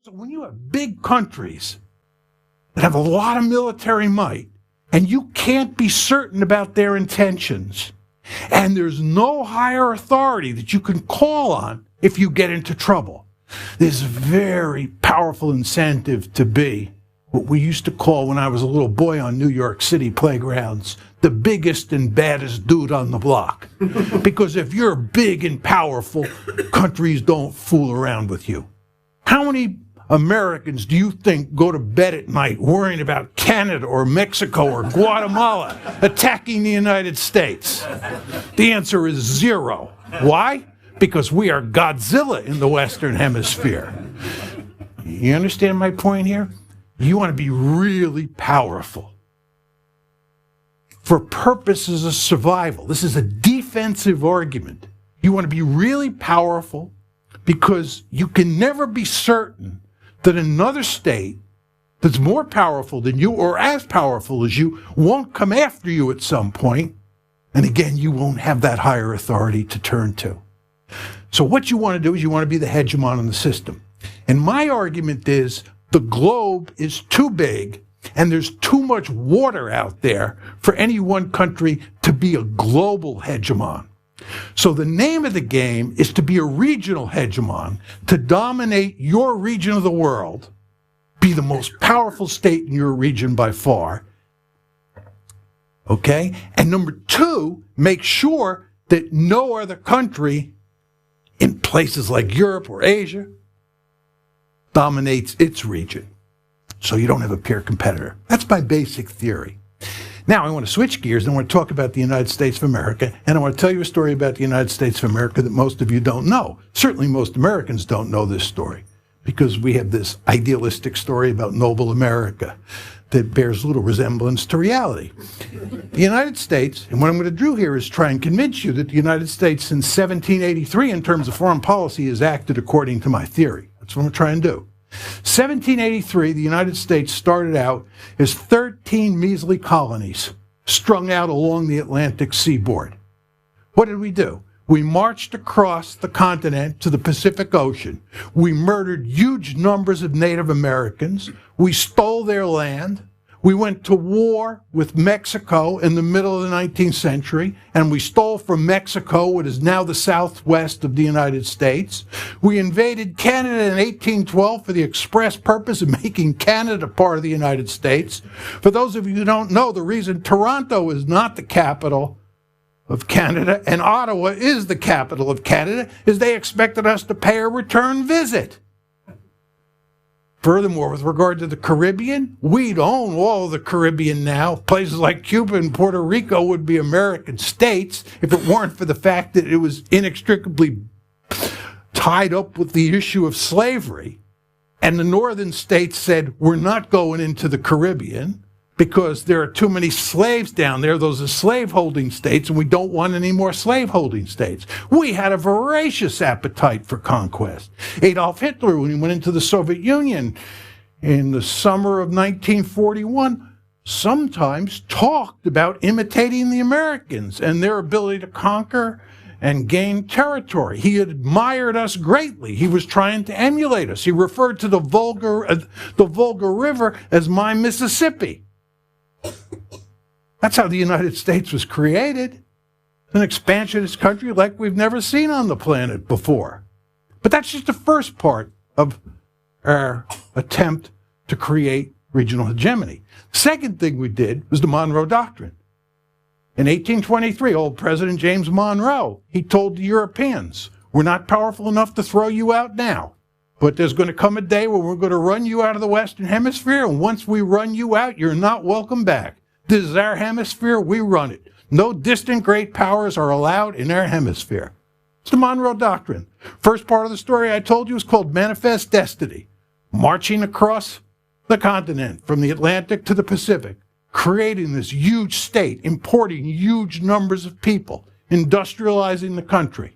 So when you have big countries that have a lot of military might, and you can't be certain about their intentions, and there's no higher authority that you can call on if you get into trouble, there's a very powerful incentive to be what we used to call, when I was a little boy on New York City playgrounds, the biggest and baddest dude on the block. Because if you're big and powerful, countries don't fool around with you. How many Americans do you think go to bed at night worrying about Canada or Mexico or Guatemala attacking the United States? The answer is zero. Why? Because we are Godzilla in the Western Hemisphere. You understand my point here? You want to be really powerful for purposes of survival. This is a defensive argument. You want to be really powerful because you can never be certain that another state that's more powerful than you or as powerful as you won't come after you at some point, and again, you won't have that higher authority to turn to. So what you want to do is you want to be the hegemon in the system. And my argument is the globe is too big and there's too much water out there for any one country to be a global hegemon. So the name of the game is to be a regional hegemon, to dominate your region of the world, be the most powerful state in your region by far. Okay? And number two, make sure that no other country in places like Europe or Asia dominates its region. So you don't have a peer competitor. That's my basic theory. Now, I want to switch gears and I want to talk about the United States of America, and I want to tell you a story about the United States of America that most of you don't know. Certainly most Americans don't know this story, because we have this idealistic story about noble America that bears little resemblance to reality. The United States, and what I'm going to do here is try and convince you that the United States since 1783 in terms of foreign policy has acted according to my theory. That's what I'm going to try and do. 1783, the United States started out as 13 measly colonies strung out along the Atlantic seaboard. What did we do? We marched across the continent to the Pacific Ocean. We murdered huge numbers of Native Americans. We stole their land. We went to war with Mexico in the middle of the 19th century, and we stole from Mexico what is now the southwest of the United States. We invaded Canada in 1812 for the express purpose of making Canada part of the United States. For those of you who don't know, the reason Toronto is not the capital of Canada and Ottawa is the capital of Canada is they expected us to pay a return visit. Furthermore, with regard to the Caribbean, we'd own all of the Caribbean now. Places like Cuba and Puerto Rico would be American states if it weren't for the fact that it was inextricably tied up with the issue of slavery. And the northern states said, we're not going into the Caribbean because there are too many slaves down there. Those are slave-holding states, and we don't want any more slave-holding states. We had a voracious appetite for conquest. Adolf Hitler, when he went into the Soviet Union in the summer of 1941, sometimes talked about imitating the Americans and their ability to conquer and gain territory. He admired us greatly. He was trying to emulate us. He referred to the Volga River as my Mississippi. That's how the United States was created. An expansionist country like we've never seen on the planet before. But that's just the first part of our attempt to create regional hegemony. The second thing we did was the Monroe Doctrine. In 1823, old President James Monroe, he told the Europeans, we're not powerful enough to throw you out now, but there's going to come a day where we're going to run you out of the Western Hemisphere, and once we run you out, you're not welcome back. This is our hemisphere, we run it. No distant great powers are allowed in our hemisphere. It's the Monroe Doctrine. First part of the story I told you is called Manifest Destiny. Marching across the continent from the Atlantic to the Pacific, creating this huge state, importing huge numbers of people, industrializing the country.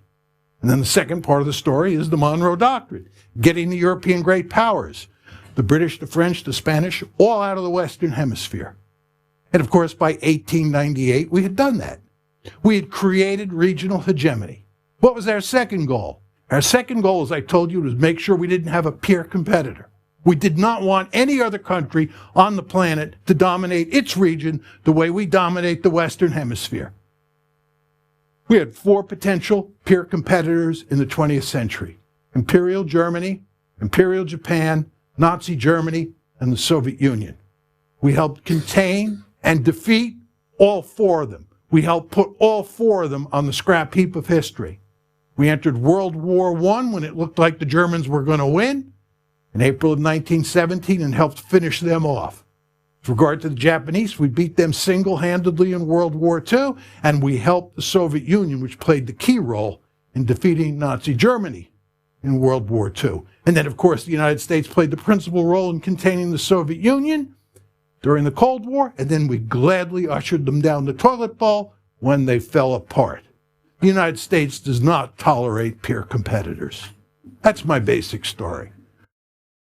And then the second part of the story is the Monroe Doctrine, getting the European great powers, the British, the French, the Spanish, all out of the Western Hemisphere. And of course, by 1898, we had done that. We had created regional hegemony. What was our second goal? Our second goal, as I told you, was make sure we didn't have a peer competitor. We did not want any other country on the planet to dominate its region the way we dominate the Western Hemisphere. We had 4 potential peer competitors in the 20th century: Imperial Germany, Imperial Japan, Nazi Germany, and the Soviet Union. We helped contain and defeat all 4 of them. We helped put all 4 of them on the scrap heap of history. We entered World War I when it looked like the Germans were going to win in April of 1917 and helped finish them off. With regard to the Japanese, we beat them single-handedly in World War II, and we helped the Soviet Union, which played the key role in defeating Nazi Germany in World War II. And then, of course, the United States played the principal role in containing the Soviet Union during the Cold War, and then we gladly ushered them down the toilet bowl when they fell apart. The United States does not tolerate peer competitors. That's my basic story.